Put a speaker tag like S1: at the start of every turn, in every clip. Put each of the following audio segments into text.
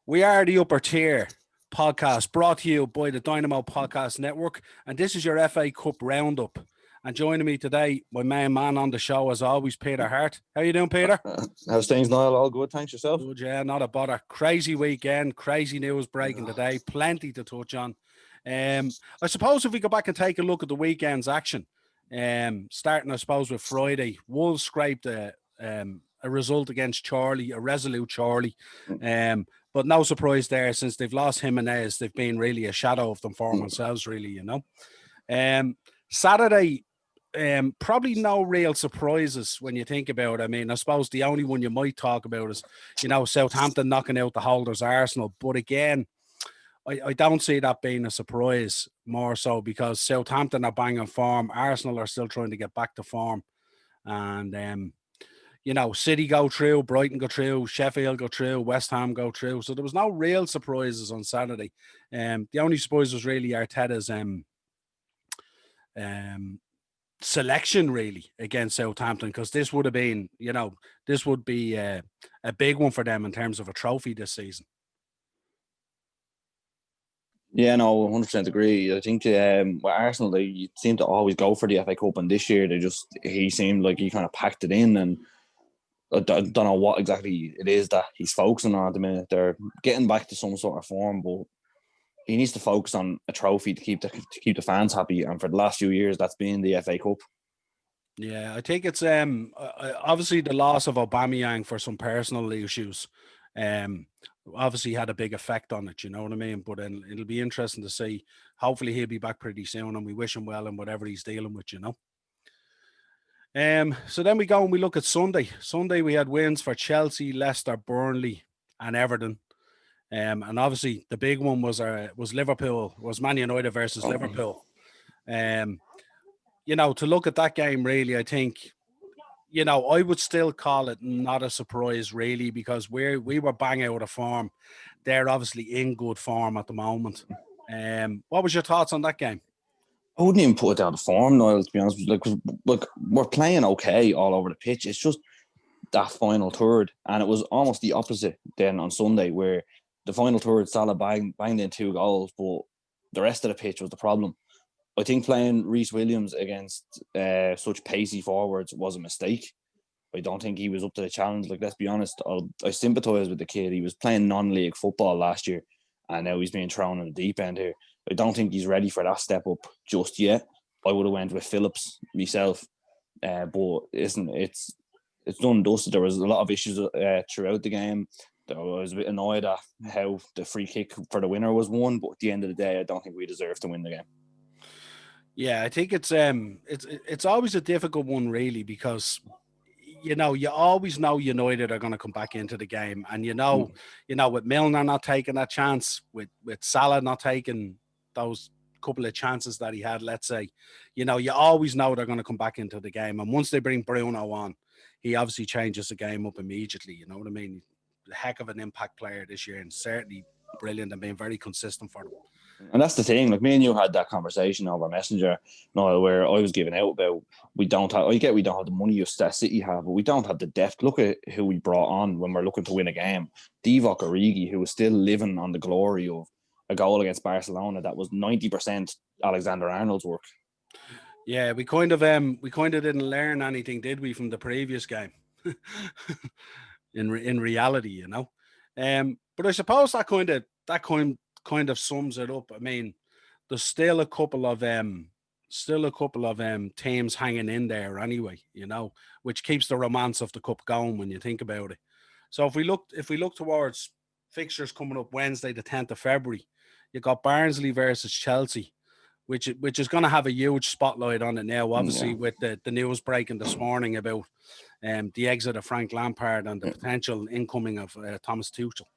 S1: We are the Upper Tier podcast, brought to you by the Dynamo Podcast Network, and this is your FA Cup roundup. And joining me today, my main man on the show, as always, Peter Hart. How you doing, Peter?
S2: How's things, Niall? All good, thanks. Yourself?
S1: Good, yeah, not a bother. Crazy weekend, crazy news breaking today, plenty to touch on. I suppose if we go back and take a look at the weekend's action, starting, I suppose, with Friday, Wolves scraped a result against Charlie, a resolute Charlie. But no surprise there, since they've lost Jimenez, they've been really a shadow of them for themselves, really, you know. Saturday, probably no real surprises when you think about it. I mean, I suppose the only one you might talk about is, you know, Southampton knocking out the holders Arsenal. But again, I don't see that being a surprise, more so because Southampton are banging form. Arsenal are still trying to get back to form. And, you know, City go through, Brighton go through, Sheffield go through, West Ham go through. So there was no real surprises on Saturday. The only surprise was really Arteta's selection, really, against Southampton, because this would have been, you know, this would be a big one for them in terms of a trophy this season.
S2: Yeah, no, 100% agree. I think with Arsenal, they seem to always go for the FA Cup, and this year he seemed like he kind of packed it in, and I don't know what exactly it is that he's focusing on at the minute. They're getting back to some sort of form, but he needs to focus on a trophy to keep the fans happy. And for the last few years, that's been the FA Cup.
S1: Yeah, I think it's obviously the loss of Aubameyang for some personal issues. Obviously had a big effect on it, you know what I mean? But it'll be interesting to see. Hopefully he'll be back pretty soon, and we wish him well in whatever he's dealing with, you know. So then we go and we look at Sunday. Sunday we had wins for Chelsea, Leicester, Burnley, and Everton. And obviously the big one was Liverpool, was Man United versus Liverpool. You know, to look at that game, really, I think, you know, I would still call it not a surprise, really, because we were bang out of form. They're obviously in good form at the moment. What was your thoughts on that game?
S2: I wouldn't even put it down to form, Niall, to be honest. Like we're playing okay all over the pitch. It's just that final third. And it was almost the opposite then on Sunday, where the final third, Salah banged in 2 goals, but the rest of the pitch was the problem. I think playing Reece Williams against such pacey forwards was a mistake. I don't think he was up to the challenge. Like, let's be honest, I sympathise with the kid. He was playing non-league football last year, and now he's being thrown in the deep end here. I don't think he's ready for that step up just yet. I would have went with Phillips myself, but it's done and dusted. There was a lot of issues throughout the game. I was a bit annoyed at how the free kick for the winner was won, but at the end of the day, I don't think we deserve to win the game.
S1: Yeah, I think it's always a difficult one, really, because, you know, you always know United are going to come back into the game, and you know, with Milner not taking that chance, with Salah not taking those couple of chances that he had, let's say, you know, you always know they're going to come back into the game, and once they bring Bruno on, he obviously changes the game up immediately. You know what I mean? A heck of an impact player this year, and certainly brilliant and being very consistent for them.
S2: And that's the thing. Like, me and you had that conversation over Messenger, Noel, where I was giving out about we don't have the money that City have, but we don't have the depth. Look at who we brought on when we're looking to win a game. Divock Origi, who was still living on the glory of a goal against Barcelona that was 90% Alexander-Arnold's work.
S1: Yeah, we kind of didn't learn anything, did we, from the previous game? in reality, you know. But I suppose that kind of sums it up. I mean, there's still a couple of teams hanging in there anyway, you know, which keeps the romance of the cup going when you think about it. So if we look towards fixtures coming up Wednesday, the 10th of February, you got Barnsley versus Chelsea, which is going to have a huge spotlight on it now, obviously, with the news breaking this morning about the exit of Frank Lampard and the potential incoming of Thomas Tuchel.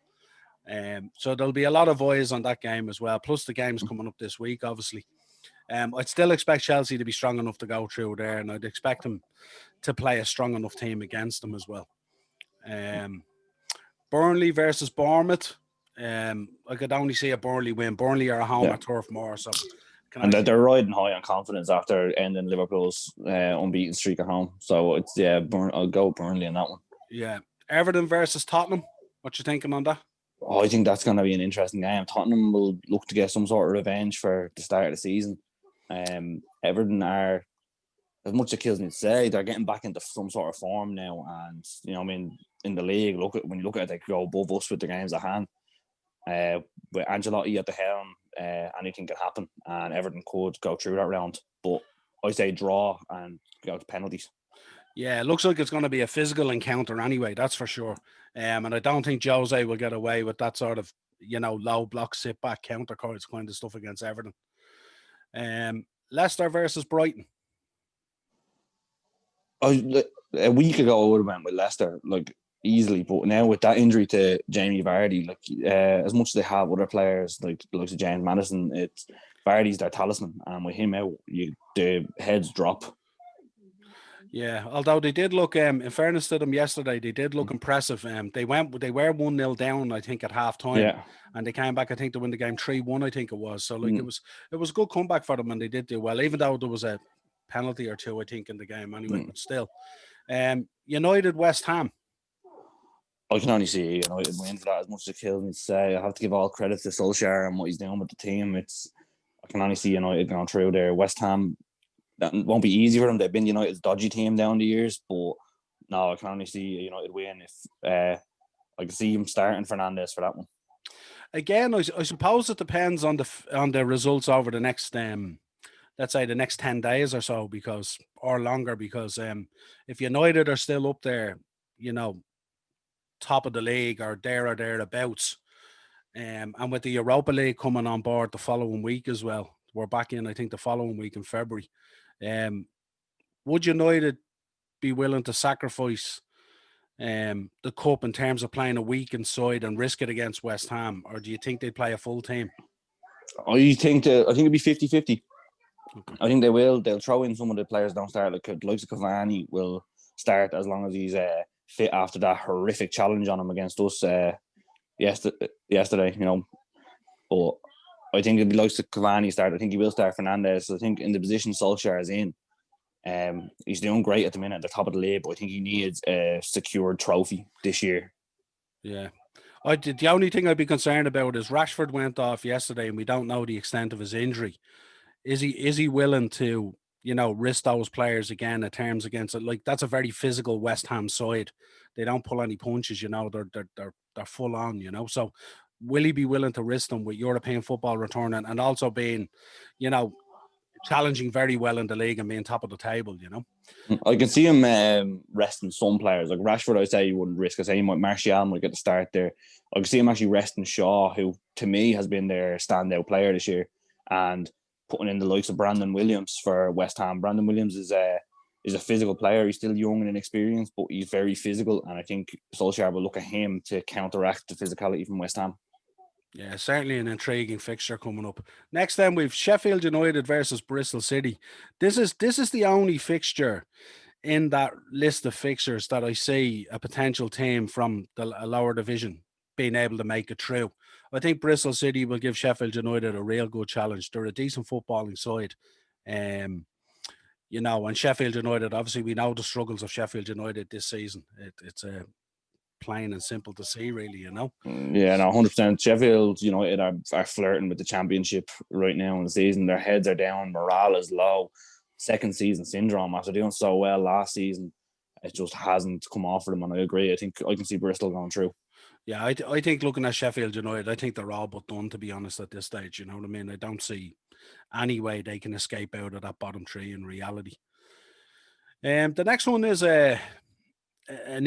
S1: So there'll be a lot of eyes on that game as well, plus the games coming up this week, obviously. I'd still expect Chelsea to be strong enough to go through there, and I'd expect them to play a strong enough team against them as well. Burnley versus Bournemouth. I could only see a Burnley win. Burnley are a home at Turf Moor, so
S2: And they're riding high on confidence after ending Liverpool's unbeaten streak at home. So it's I'll go Burnley in that one.
S1: Yeah, Everton versus Tottenham. What you thinking on that?
S2: Oh, I think that's going to be an interesting game. Tottenham will look to get some sort of revenge for the start of the season. Everton are, as much as it kills me to say, they're getting back into some sort of form now. And in the league, when you look at it, they could go above us with the games at hand. With Ancelotti at the helm, anything can happen, and Everton could go through that round. But I say draw and go to penalties.
S1: Yeah, it looks like it's going to be a physical encounter anyway, that's for sure. And I don't think Jose will get away with that sort of, low block, sit back, counter cards kind of stuff against Everton. Leicester versus Brighton.
S2: A week ago, I would have went with Leicester, easily. But now with that injury to Jamie Vardy, as much as they have other players, like the likes of James Maddison, Vardy's their talisman. And with him out, the heads drop.
S1: Yeah, although they did look, in fairness to them yesterday, they did look impressive. They were 1-0 down, I think, at half time, and they came back, I think, to win the game 3-1, I think it was. So it was a good comeback for them, and they did do well, even though there was a penalty or two, I think, in the game anyway. But still, United West Ham.
S2: I can only see United win for that, as much as it kills me to say. I have to give all credit to Solskjaer and what he's doing with the team. I can only see United going through there. West Ham, that won't be easy for them. They've been United's dodgy team down the years, but no, I can only see United win if I can see him starting Fernandes for that one.
S1: Again, I suppose it depends on the results over the next let's say the next 10 days or so, or longer, because if United are still up there, top of the league or thereabouts, and with the Europa League coming on board the following week as well, we're back in, I think, the following week in February. Would United be willing to sacrifice the cup in terms of playing a week inside and risk it against West Ham, or do you think they'd play a full team?
S2: I think it'd be 50-50. Okay. I think they will. They'll throw in some of the players don't start, like the likes of Cavani will start as long as he's fit after that horrific challenge on him against us yesterday. But I think it'd be like Cavani start. I think he will start Fernandes. I think in the position Solskjaer is in, he's doing great at the minute at the top of the league, but I think he needs a secured trophy this year.
S1: Yeah. The only thing I'd be concerned about is Rashford went off yesterday and we don't know the extent of his injury. Is he willing to, risk those players again at terms against it? Like, that's a very physical West Ham side. They don't pull any punches, they're full on, So will he be willing to risk them with European football returning and also being, challenging very well in the league and being top of the table,
S2: I can see him resting some players. Like Rashford, I say he wouldn't risk. I say Martial might get the start there. I can see him actually resting Shaw, who to me has been their standout player this year, and putting in the likes of Brandon Williams for West Ham. Brandon Williams is a physical player. He's still young and inexperienced, but he's very physical, and I think Solskjaer will look at him to counteract the physicality from West Ham.
S1: Yeah, certainly an intriguing fixture coming up. Next, then we've Sheffield United versus Bristol City. This is the only fixture in that list of fixtures that I see a potential team from a lower division being able to make it through. I think Bristol City will give Sheffield United a real good challenge. They're a decent footballing side. And Sheffield United, obviously we know the struggles of Sheffield United this season. It's a plain and simple to see, really,
S2: Yeah, no, 100%. Sheffield United are flirting with the championship right now in the season. Their heads are down, morale is low. Second season syndrome after doing so well last season. It just hasn't come off for them, and I agree. I think I can see Bristol going through.
S1: Yeah, I think looking at Sheffield United, I think they're all but done, to be honest, at this stage. You know what I mean? I don't see any way they can escape out of that bottom three in reality. The next one is an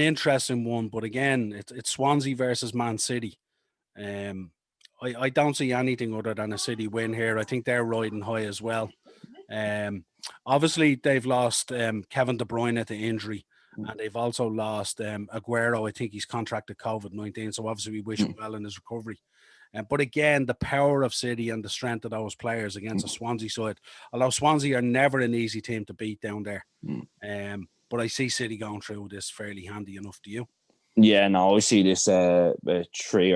S1: interesting one, but again, it's Swansea versus Man City. I don't see anything other than a City win here. I think they're riding high as well. Obviously, they've lost Kevin De Bruyne to injury. And they've also lost Aguero. I think he's contracted COVID-19. So obviously we wish him well in his recovery. But again, the power of City and the strength of those players against a Swansea side. Although Swansea are never an easy team to beat down there. But I see City going through this fairly handy enough. Do you?
S2: Yeah, no, I see this 3 or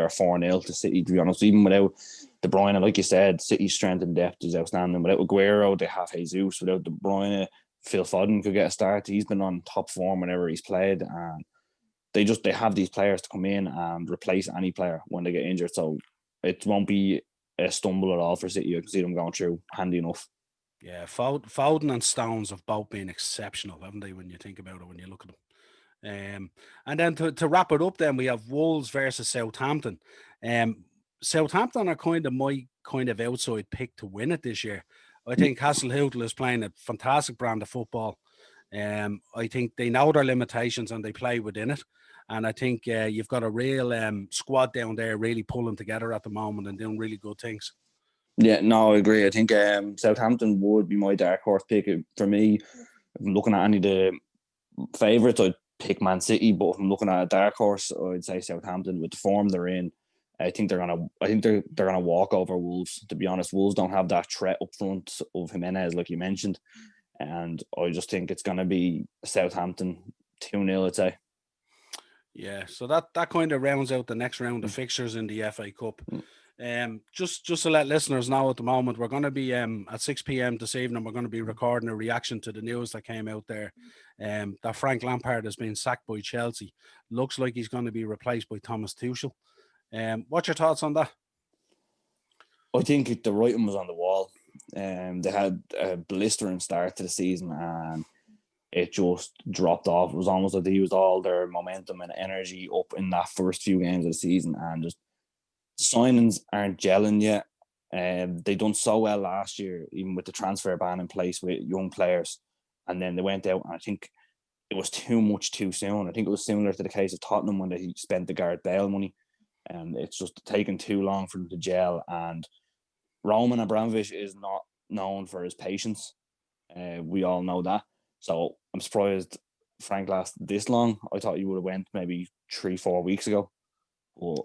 S2: 4-0 to City, to be honest. Even without De Bruyne, like you said, City's strength and depth is outstanding. Without Aguero, they have Jesus. Without De Bruyne, Phil Foden could get a start. He's been on top form whenever he's played, and they have these players to come in and replace any player when they get injured. So it won't be a stumble at all for City. You can see them going through handy enough.
S1: Yeah, Foden and Stones have both been exceptional, haven't they, when you think about it, when you look at them. And then to wrap it up, then we have Wolves versus Southampton. Southampton are kind of my kind of outside pick to win it this year. I think Hasenhüttl is playing a fantastic brand of football. I think they know their limitations and they play within it. And I think you've got a real squad down there really pulling together at the moment and doing really good things.
S2: Yeah, no, I agree. I think Southampton would be my dark horse pick. For me, if I'm looking at any of the favourites, I'd pick Man City. But if I'm looking at a dark horse, I'd say Southampton with the form they're in. I think they're gonna walk over Wolves. To be honest, Wolves don't have that threat up front of Jimenez, like you mentioned, and I just think it's gonna be Southampton 2-0. I'd say.
S1: Yeah, so that kind of rounds out the next round of fixtures in the FA Cup. Just to let listeners know, at the moment we're going to be at 6 p.m. this evening. We're going to be recording a reaction to the news that came out there, that Frank Lampard has been sacked by Chelsea. Looks like he's going to be replaced by Thomas Tuchel. What's your thoughts on that?
S2: I think the writing was on the wall. They had a blistering start to the season and it just dropped off. It was almost like they used all their momentum and energy up in that first few games of the season, and just signings aren't gelling yet. They done so well last year, even with the transfer ban in place with young players, and then they went out and I think it was too much too soon. I think it was similar to the case of Tottenham when they spent the Gareth Bale money, and it's just taken too long for them to gel. And Roman Abramovich is not known for his patience. We all know that. So I'm surprised Frank lasted this long. I thought he would have went maybe 3-4 weeks ago. But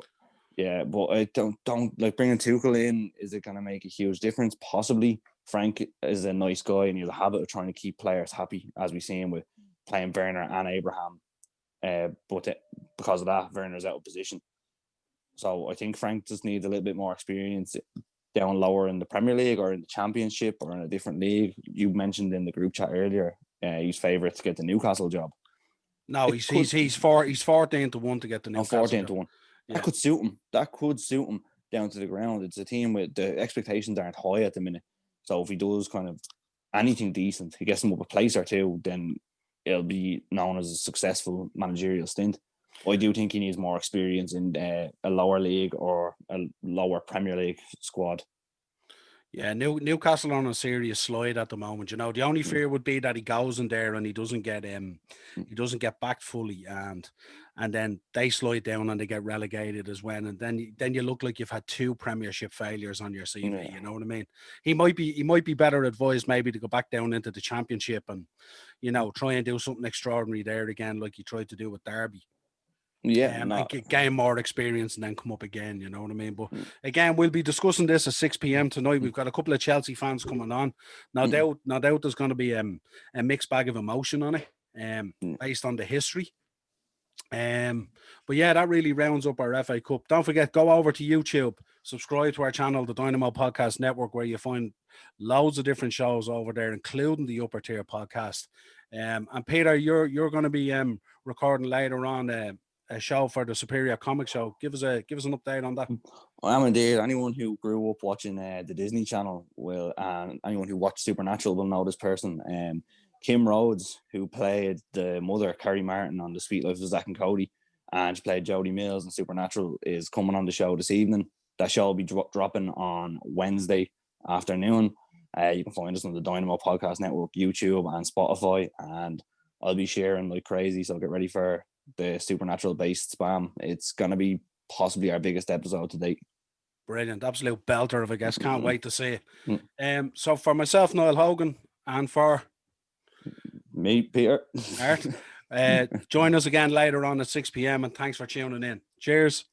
S2: yeah, but I don't like bringing Tuchel in. Is it going to make a huge difference? Possibly. Frank is a nice guy and he has a habit of trying to keep players happy, as we see him with playing Werner and Abraham. But because of that, Werner's out of position. So I think Frank just needs a little bit more experience down lower in the Premier League or in the Championship or in a different league. You mentioned in the group chat earlier, he's favourite to get the Newcastle job.
S1: No, he's 14-1 to get the Newcastle
S2: 14-1. Yeah. That could suit him down to the ground. It's a team with the expectations aren't high at the minute. So if he does kind of anything decent, he gets them up a place or two, then it'll be known as a successful managerial stint. I do think he needs more experience in a lower league or a lower Premier League squad.
S1: Yeah, Newcastle on a serious slide at the moment. You know, the only fear would be that he goes in there and he doesn't get backed fully, and then they slide down and they get relegated as well. And then you look like you've had 2 Premiership failures on your CV. Yeah. You know what I mean? He might be better advised maybe to go back down into the Championship and, you know, try and do something extraordinary there again, like he tried to do with Derby.
S2: Yeah,
S1: and gain more experience and then come up again, you know what I mean? But again, we'll be discussing this at 6 p.m. tonight. We've got a couple of Chelsea fans coming on. No doubt there's going to be a mixed bag of emotion on it, based on the history. But yeah, that really rounds up our FA Cup. Don't forget, go over to YouTube, subscribe to our channel, the Dynamo Podcast Network, where you find loads of different shows over there, including the Upper Tier Podcast. And Peter, you're going to be recording later on a show for the Superior Comic Show. Give us an update on that.
S2: I am indeed. Anyone who grew up watching the Disney Channel will, and anyone who watched Supernatural will know this person. Kim Rhodes, who played the mother, Carrie Martin, on The Sweet Life of Zack and Cody, and she played Jodie Mills in Supernatural, is coming on the show this evening. That show will be dropping on Wednesday afternoon. You can find us on the Dynamo Podcast Network, YouTube and Spotify, and I'll be sharing like crazy, so get ready for the Supernatural-based spam. It's going to be possibly our biggest episode to date.
S1: Brilliant. Absolute belter of a guest. Can't wait to see it. So for myself, Niall Hogan, and for
S2: me, Peter,
S1: Art, join us again later on at 6 p.m. and thanks for tuning in. Cheers.